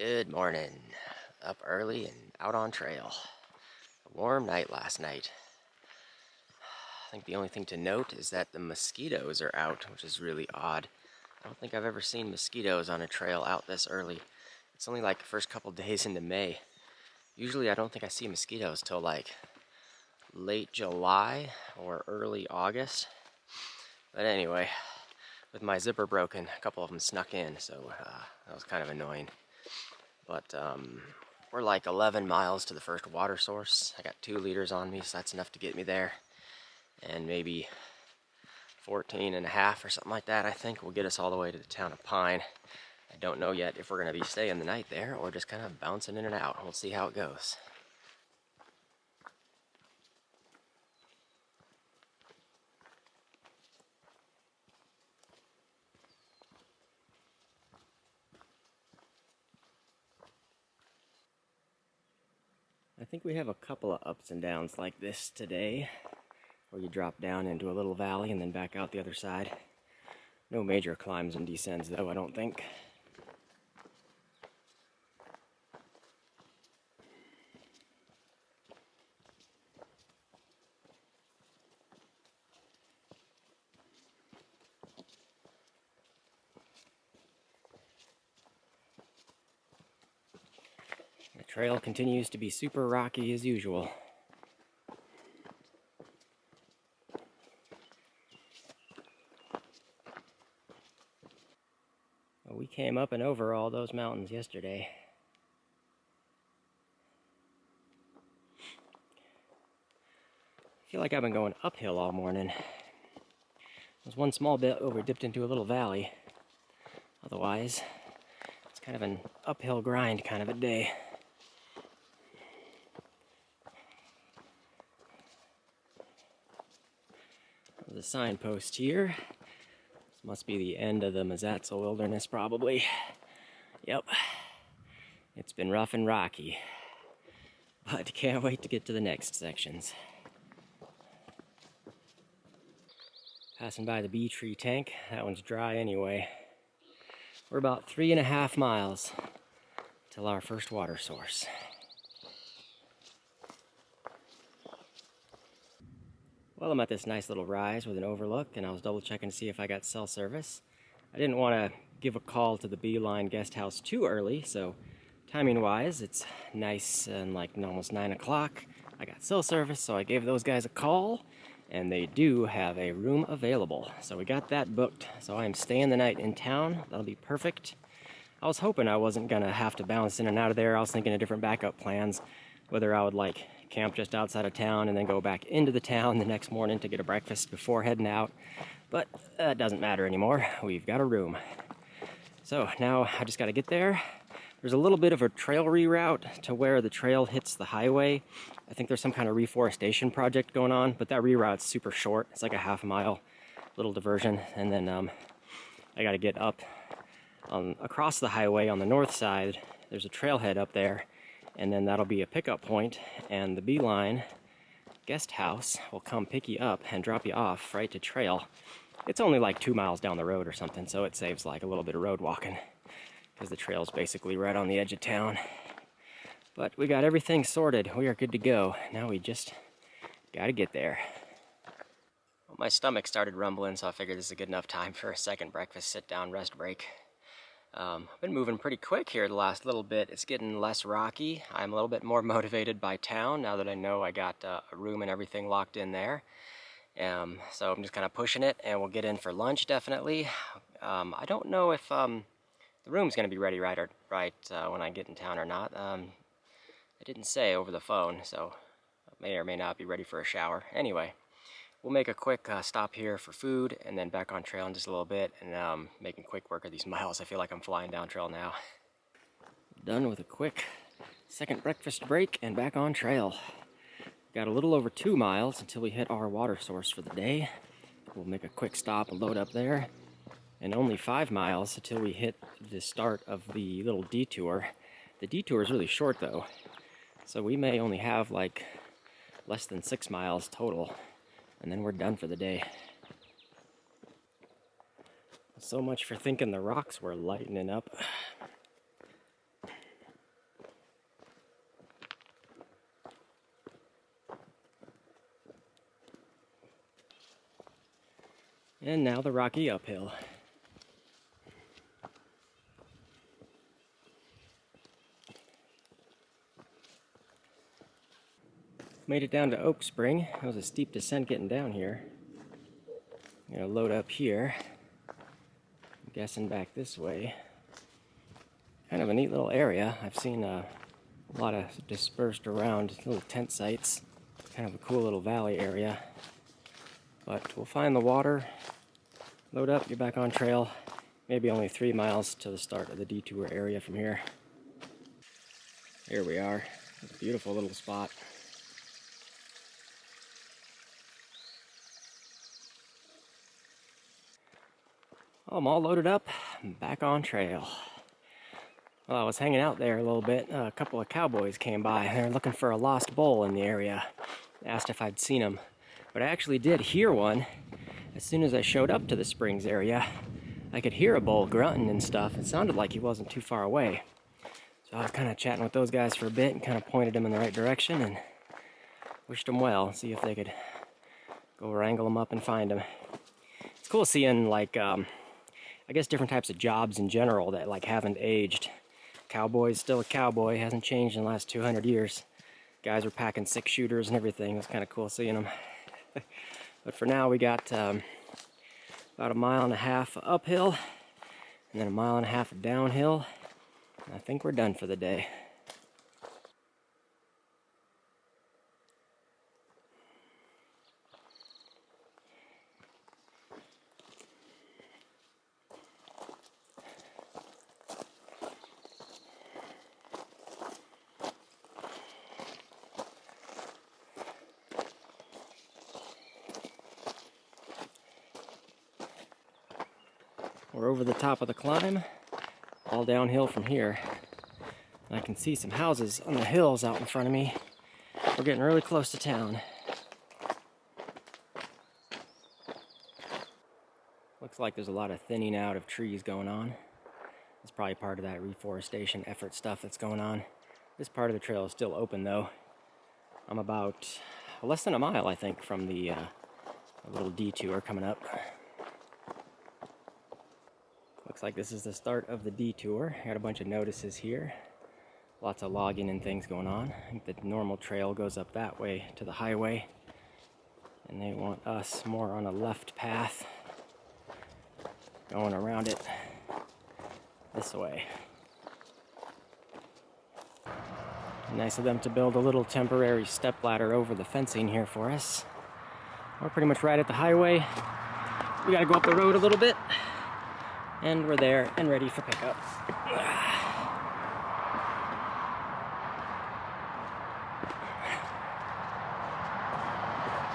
Good morning. Up early and out on trail. A warm night last night. I think the only thing to note is that the mosquitoes are out, which is really odd. I don't think I've ever seen mosquitoes on a trail out this early. It's only like the first couple days into May. Usually I don't think I see mosquitoes till like late July or early August. But anyway, with my zipper broken, a couple of them snuck in, so that was kind of annoying. But we're like 11 miles to the first water source. I got 2 liters on me, so that's enough to get me there. And maybe 14 and a half or something like that, I think, will get us all the way to the town of Pine. I don't know yet if we're going to be staying the night there or just kind of bouncing in and out. We'll see how it goes. I think we have a couple of ups and downs like this today, where you drop down into a little valley and then back out the other side. No major climbs and descends though, I don't think. The trail continues to be super rocky as usual. We came up and over all those mountains yesterday. I feel like I've been going uphill all morning. There's one small bit where we dipped into a little valley. Otherwise, it's kind of an uphill grind kind of a day. There's a signpost here. This must be the end of the Mazatzel Wilderness, probably. Yep. It's been rough and rocky, but can't wait to get to the next sections. Passing by the bee tree tank. That one's dry anyway. We're about 3.5 miles till our first water source. Well, I'm at this nice little rise with an overlook, and I was double checking to see if I got cell service. I didn't want to give a call to the Beeline guest house too early, so timing wise, it's nice and like almost 9 o'clock. I got cell service, so I gave those guys a call, and they do have a room available. So we got that booked, so I'm staying the night in town. That'll be perfect. I was hoping I wasn't gonna have to bounce in and out of there. I was thinking of different backup plans, whether I would like camp just outside of town and then go back into the town the next morning to get a breakfast before heading out. But that doesn't matter anymore. We've got a room. So now I just gotta get there. There's a little bit of a trail reroute to where the trail hits the highway. I think there's some kind of reforestation project going on, but that reroute's super short. It's like a half-mile little diversion. And then I gotta get up across the highway on the north side. There's a trailhead up there, and then that'll be a pickup point, and the Beeline guest house will come pick you up and drop you off right to trail. It's only like 2 miles down the road or something, so it saves like a little bit of road walking, because the trail's basically right on the edge of town. But we got everything sorted. We are good to go. Now we just gotta get there. Well, my stomach started rumbling, so I figured this is a good enough time for a second breakfast sit-down rest break. I've been moving pretty quick here the last little bit. It's getting less rocky. I'm a little bit more motivated by town now that I know I got a room and everything locked in there. So I'm just kind of pushing it, and we'll get in for lunch definitely. I don't know if the room's going to be ready right when I get in town or not. I didn't say over the phone, so I may or may not be ready for a shower. Anyway. We'll make a quick stop here for food and then back on trail in just a little bit, and making quick work of these miles. I feel like I'm flying down trail now. Done with a quick second breakfast break and back on trail. Got a little over 2 miles until we hit our water source for the day. We'll make a quick stop and load up there. And only 5 miles until we hit the start of the little detour. The detour is really short though, so we may only have like less than 6 miles total. And then we're done for the day. So much for thinking the rocks were lightening up. And now the rocky uphill. Made it down to Oak Spring. It was a steep descent getting down here. I'm gonna load up here. I'm guessing back this way. Kind of a neat little area. I've seen a lot of dispersed around little tent sites. Kind of a cool little valley area. But we'll find the water, load up, get back on trail. Maybe only 3 miles to the start of the detour area from here. Here we are. It's a beautiful little spot. Well, I'm all loaded up, I'm back on trail. Well, I was hanging out there a little bit. A couple of cowboys came by. They were looking for a lost bull in the area. They asked if I'd seen them. But I actually did hear one. As soon as I showed up to the Springs area, I could hear a bull grunting and stuff. It sounded like he wasn't too far away. So I was kind of chatting with those guys for a bit and kind of pointed them in the right direction and wished them well, see if they could go wrangle them up and find them. It's cool seeing, like, I guess different types of jobs in general that like haven't aged. Cowboy's still a cowboy, hasn't changed in the last 200 years. Guys are packing 6-shooters and everything. It's kind of cool seeing them. But for now we got about 1.5 miles uphill and then 1.5 miles downhill. And I think we're done for the day. We're over the top of the climb, all downhill from here. And I can see some houses on the hills out in front of me. We're getting really close to town. Looks like there's a lot of thinning out of trees going on. It's probably part of that reforestation effort stuff that's going on. This part of the trail is still open though. I'm about less than a mile, I think, from the little detour coming up. Looks like this is the start of the detour. Got a bunch of notices here. Lots of logging and things going on. I think the normal trail goes up that way to the highway. And they want us more on a left path, going around it this way. Nice of them to build a little temporary stepladder over the fencing here for us. We're pretty much right at the highway. We gotta go up the road a little bit. And we're there and ready for pickup.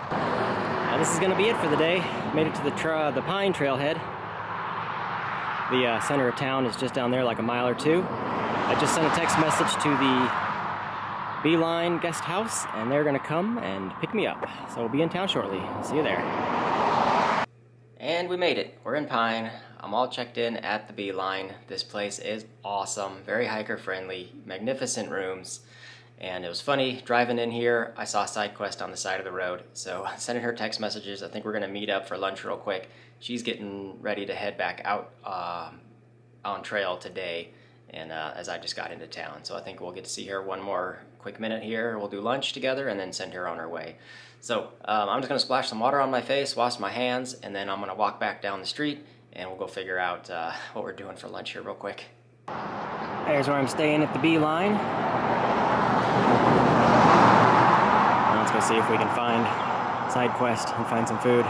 Now this is gonna be it for the day. Made it to the pine trailhead. The center of town is just down there, like a mile or two. I just sent a text message to the Beeline guest house, and they're gonna come and pick me up. So we'll be in town shortly. See you there. And we made it. We're in Pine. I'm all checked in at the Beeline. This place is awesome, very hiker friendly, magnificent rooms. And it was funny, driving in here, I saw SideQuest on the side of the road. So sending her text messages. I think we're gonna meet up for lunch real quick. She's getting ready to head back out on trail today, and as I just got into town. So I think we'll get to see her one more quick minute here. We'll do lunch together and then send her on her way. So I'm just gonna splash some water on my face, wash my hands, and then I'm gonna walk back down the street and we'll go figure out what we're doing for lunch here real quick. There's where I'm staying at the Beeline. Now let's go see if we can find SideQuest and find some food.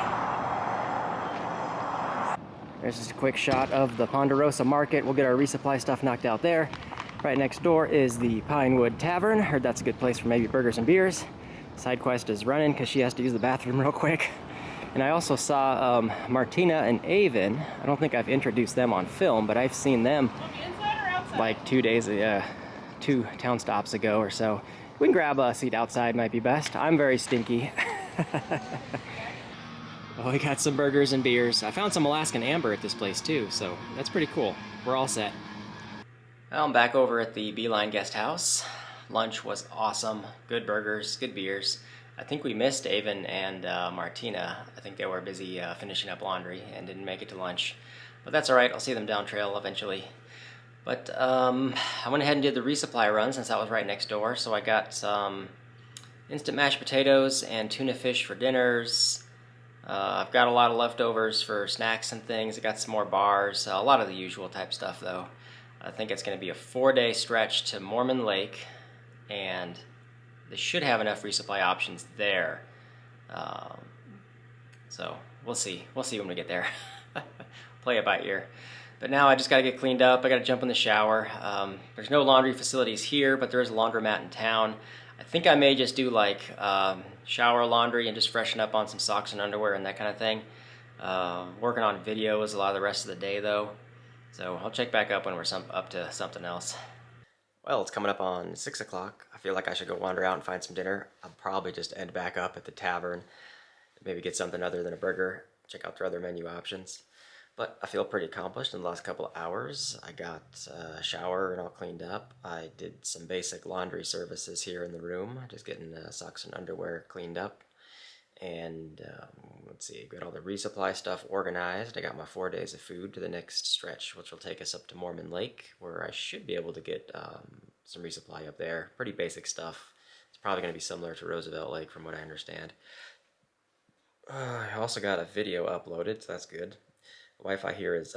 There's just a quick shot of the Ponderosa Market. We'll get our resupply stuff knocked out there. Right next door is the Pinewood Tavern. Heard that's a good place for maybe burgers and beers. SideQuest is running because she has to use the bathroom real quick. And I also saw Martina and Avon. I don't think I've introduced them on film, but I've seen them like 2 town stops ago or so. We can grab a seat outside, might be best. I'm very stinky. Oh, we got some burgers and beers. I found some Alaskan Amber at this place too, so that's pretty cool. We're all set. Well, I'm back over at the Beeline guest house. Lunch was awesome. Good burgers, good beers. I think we missed Avon and Martina. I think they were busy finishing up laundry and didn't make it to lunch. But that's all right. I'll see them down trail eventually. But I went ahead and did the resupply run since that was right next door. So I got some instant mashed potatoes and tuna fish for dinners. I've got a lot of leftovers for snacks and things. I got some more bars. A lot of the usual type stuff though. I think it's going to be a 4-day stretch to Mormon Lake, and they should have enough resupply options there. So we'll see. We'll see when we get there. Play it by ear. But now I just got to get cleaned up. I got to jump in the shower. There's no laundry facilities here, but there is a laundromat in town. I think I may just do like shower laundry and just freshen up on some socks and underwear and that kind of thing. Working on videos a lot of the rest of the day though. So I'll check back up when we're up to something else. Well, it's coming up on 6 o'clock. I feel like I should go wander out and find some dinner. I'll probably just end back up at the tavern. Maybe get something other than a burger. Check out their other menu options. But I feel pretty accomplished in the last couple of hours. I got a shower and all cleaned up. I did some basic laundry services here in the room. Just getting socks and underwear cleaned up. And let's see, got all the resupply stuff organized. I got my 4 days of food to the next stretch, which will take us up to Mormon Lake, where I should be able to get some resupply up there. Pretty basic stuff. It's probably going to be similar to Roosevelt Lake from what I understand. I also got a video uploaded, so that's good. Wi-Fi here is,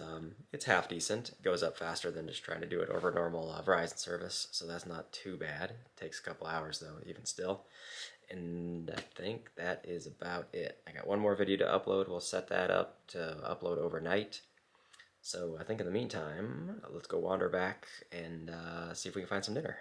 it's half decent. It goes up faster than just trying to do it over normal Verizon service, so that's not too bad. It takes a couple hours though, even still. And I think that is about it. I got one more video to upload. We'll set that up to upload overnight. So I think in the meantime, let's go wander back and see if we can find some dinner.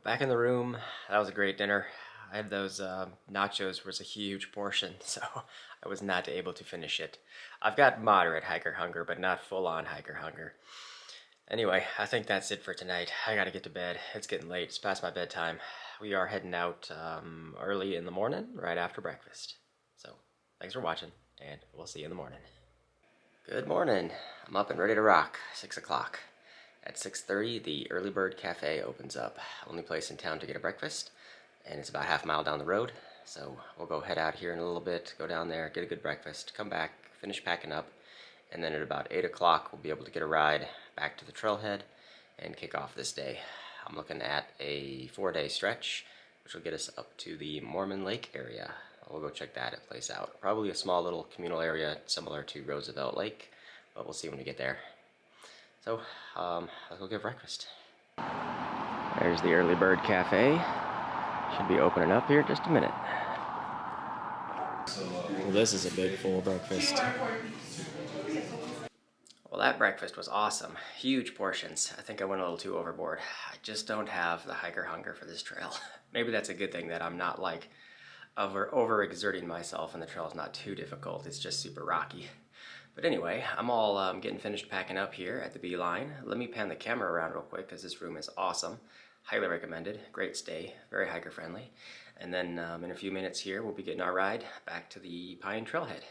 Back in the room, that was a great dinner. I had those nachos, was a huge portion, so I was not able to finish it. I've got moderate hiker hunger, but not full-on hiker hunger. Anyway, I think that's it for tonight. I gotta get to bed. It's getting late. It's past my bedtime. We are heading out early in the morning, right after breakfast. So, thanks for watching, and we'll see you in the morning. Good morning. I'm up and ready to rock. 6 o'clock. At 6:30, the Early Bird Cafe opens up. Only place in town to get a breakfast, and it's about half a mile down the road. So we'll go head out here in a little bit, go down there, get a good breakfast, come back, finish packing up, and then at about 8 o'clock, we'll be able to get a ride back to the trailhead and kick off this day. I'm looking at a 4-day stretch, which will get us up to the Mormon Lake area. We'll go check that place out. Probably a small little communal area similar to Roosevelt Lake, but we'll see when we get there. So, let's go get breakfast. There's the Early Bird Cafe. Should be opening up here in just a minute. Well, this is a big full breakfast. Well, that breakfast was awesome. Huge portions. I think I went a little too overboard. I just don't have the hiker hunger for this trail. Maybe that's a good thing that I'm not like overexerting myself and the trail's not too difficult. It's just super rocky. But anyway, I'm all getting finished packing up here at the Beeline. Let me pan the camera around real quick because this room is awesome. Highly recommended. Great stay. Very hiker friendly. And then in a few minutes here, we'll be getting our ride back to the Pine Trailhead.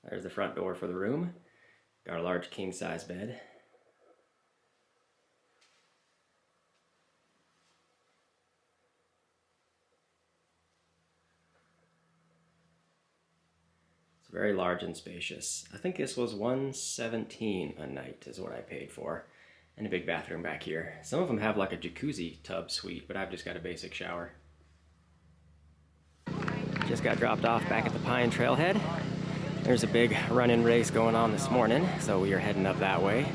There's the front door for the room. Got a large king-size bed. Very large and spacious. I think this was $117 a night is what I paid for. And a big bathroom back here. Some of them have like a jacuzzi tub suite, but I've just got a basic shower. Just got dropped off back at the Pine Trailhead. There's a big run-in race going on this morning, so we are heading up that way.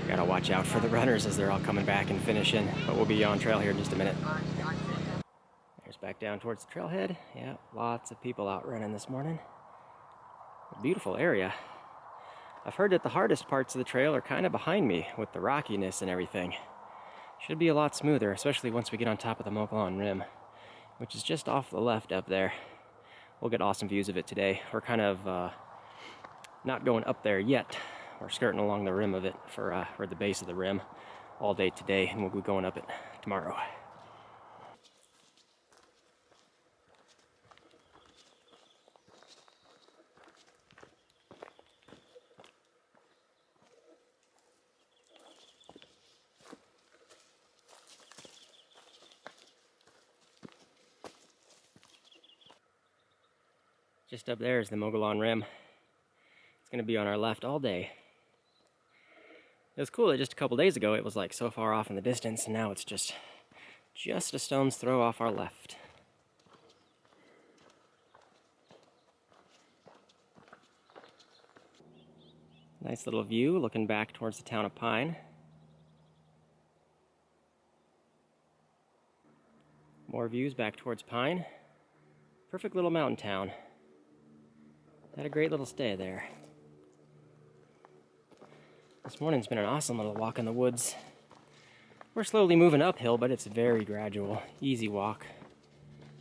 Gotta watch out for the runners as they're all coming back and finishing, but we'll be on trail here in just a minute. There's back down towards the trailhead. Yeah, lots of people out running this morning. Beautiful area. I've heard that the hardest parts of the trail are kind of behind me with the rockiness and everything. Should be a lot smoother, especially once we get on top of the Mogollon Rim, which is just off the left up there. We'll get awesome views of it today. We're kind of not going up there yet. We're skirting along the rim of it for the base of the rim all day today, and we'll be going up it tomorrow. Just up there is the Mogollon Rim. It's going to be on our left all day. It was cool that just a couple days ago it was like so far off in the distance, and now it's just a stone's throw off our left. Nice little view looking back towards the town of Pine. More views back towards Pine. Perfect little mountain town. Had a great little stay there. This morning's been an awesome little walk in the woods. We're slowly moving uphill, but it's very gradual, easy walk.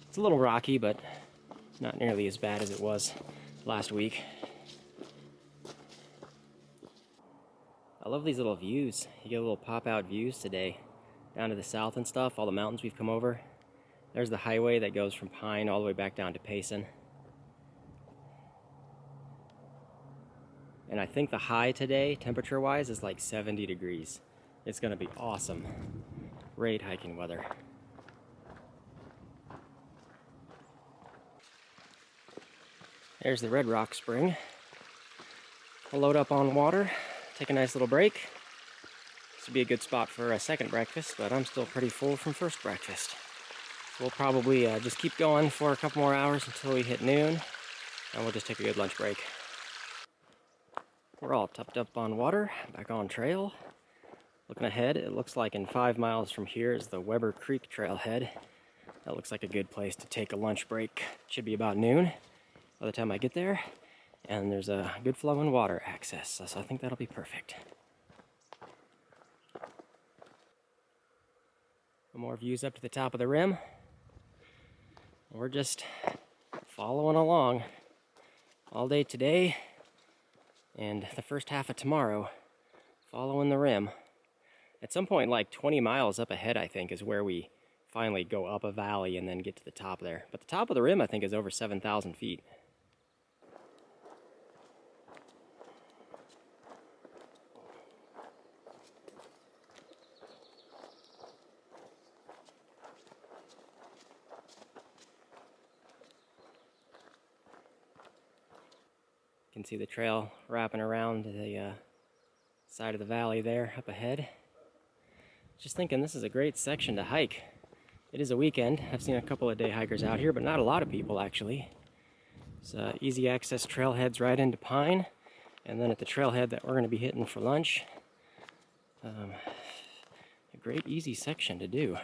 It's a little rocky, but not nearly as bad as it was last week. I love these little views. You get little pop-out views today. Down to the south and stuff, all the mountains we've come over. There's the highway that goes from Pine all the way back down to Payson. And I think the high today, temperature-wise, is like 70 degrees. It's gonna be awesome. Great hiking weather. There's the Red Rock Spring. We'll load up on water, take a nice little break. This would be a good spot for a second breakfast, but I'm still pretty full from first breakfast. So we'll probably just keep going for a couple more hours until we hit noon, and we'll just take a good lunch break. We're all topped up on water, back on trail. Looking ahead, it looks like in 5 miles from here is the Weber Creek trailhead. That looks like a good place to take a lunch break. It should be about noon by the time I get there, and there's a good flowing water access, so I think that'll be perfect. More views up to the top of the rim. We're just following along all day today and the first half of tomorrow, following the rim. At some point, like 20 miles up ahead, I think, is where we finally go up a valley and then get to the top there. But the top of the rim, I think, is over 7,000 feet. You can see the trail wrapping around the side of the valley there up ahead. Just thinking this is a great section to hike. It is a weekend. I've seen a couple of day hikers out here, but not a lot of people actually. It's easy access trailheads right into Pine, and then at the trailhead that we're going to be hitting for lunch, a great easy section to do.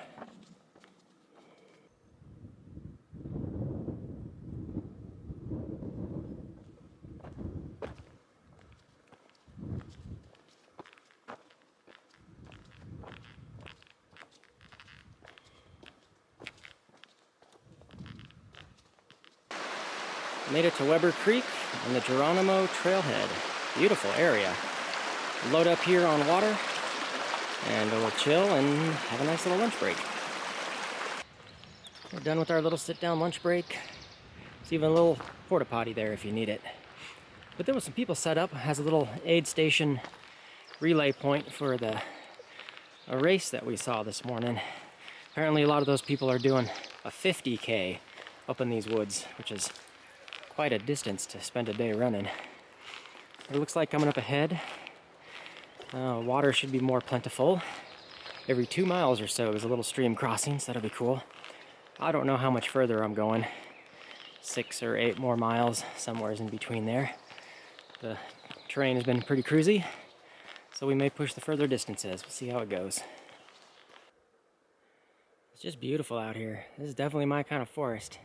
Made it to Weber Creek and the Geronimo Trailhead. Beautiful area. Load up here on water and we'll chill and have a nice little lunch break. We're done with our little sit-down lunch break. There's even a little porta potty there if you need it. But there was some people set up as a little aid station relay point for a race that we saw this morning. Apparently a lot of those people are doing a 50K up in these woods, which is quite a distance to spend a day running. It looks like coming up ahead, water should be more plentiful. Every 2 miles or so is a little stream crossing, so that'll be cool. I don't know how much further I'm going. 6 or 8 more miles, somewhere in between there. The terrain has been pretty cruisy, so we may push the further distances. We'll see how it goes. It's just beautiful out here. This is definitely my kind of forest.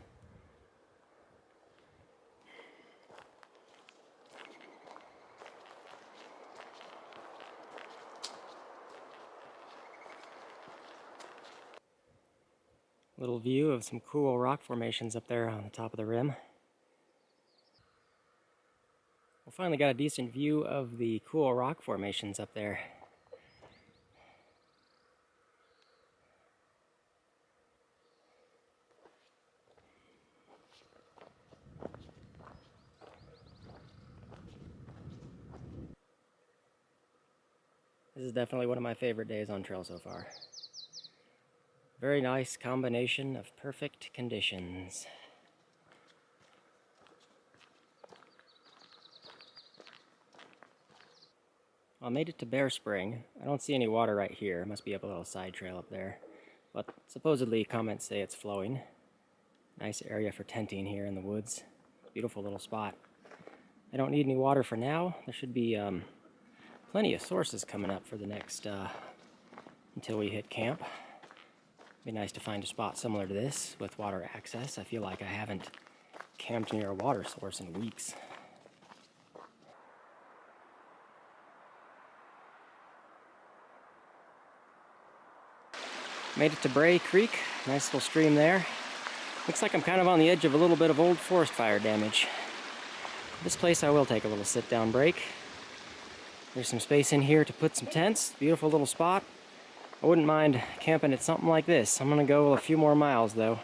Little view of some cool rock formations up there on the top of the rim. We finally got a decent view of the cool rock formations up there. This is definitely one of my favorite days on trail so far. Very nice combination of perfect conditions. I made it to Bear Spring. I don't see any water right here. Must be up a little side trail up there. But supposedly comments say it's flowing. Nice area for tenting here in the woods. Beautiful little spot. I don't need any water for now. There should be plenty of sources coming up for the next, until we hit camp. Be nice to find a spot similar to this with water access. I feel like I haven't camped near a water source in weeks. Made it to Bray Creek. Nice little stream there. Looks like I'm kind of on the edge of a little bit of old forest fire damage. This place I will take a little sit-down break. There's some space in here to put some tents. Beautiful little spot. I wouldn't mind camping at something like this. I'm gonna go a few more miles though.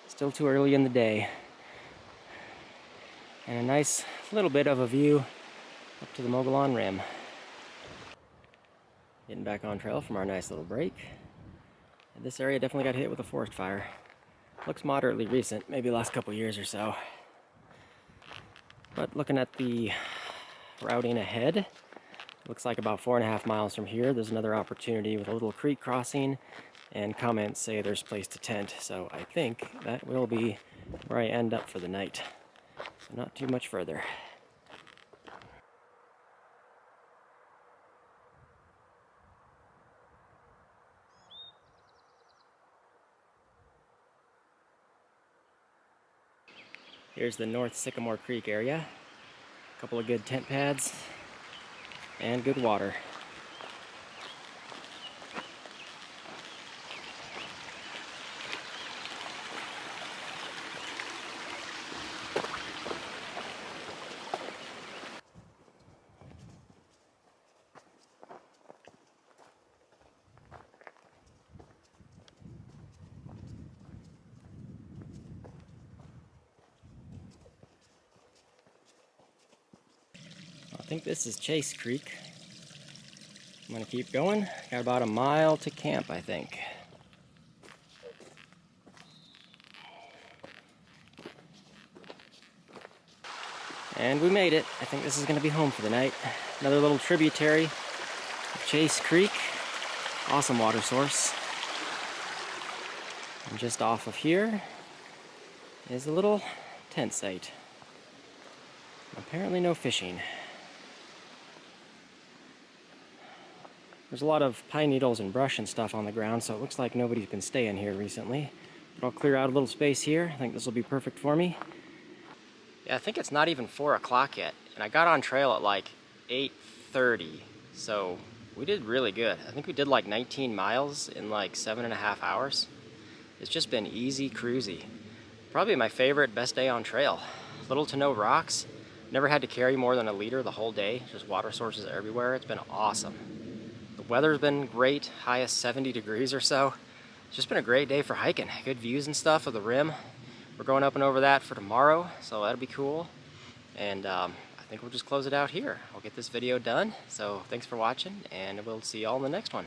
Still too early in the day. And a nice little bit of a view up to the Mogollon Rim. Getting back on trail from our nice little break. And this area definitely got hit with a forest fire. Looks moderately recent, maybe last couple years or so. But looking at the routing ahead, looks like about 4.5 miles from here, there's another opportunity with a little creek crossing, and comments say there's a place to tent. So I think that will be where I end up for the night. So not too much further. Here's the North Sycamore Creek area. A couple of good tent pads and good water. I think this is Chase Creek. I'm gonna keep going. Got about a mile to camp, I think. And we made it. I think this is gonna be home for the night. Another little tributary of Chase Creek. Awesome water source. And just off of here is a little tent site. Apparently no fishing. There's a lot of pine needles and brush and stuff on the ground, so it looks like nobody's been staying here recently. But I'll clear out a little space here. I think this will be perfect for me. Yeah, I think it's not even 4 o'clock yet, and I got on trail at like 8:30, so we did really good. I think we did like 19 miles in like 7.5 hours. It's just been easy cruisy. Probably my favorite, best day on trail. Little to no rocks. Never had to carry more than a liter the whole day. Just water sources everywhere. It's been awesome. The weather's been great, highest 70 degrees or so. It's just been a great day for hiking. Good views and stuff of the rim. We're going up and over that for tomorrow, so that'll be cool. And I think we'll just close it out here. I'll get this video done. So thanks for watching, and we'll see y'all in the next one.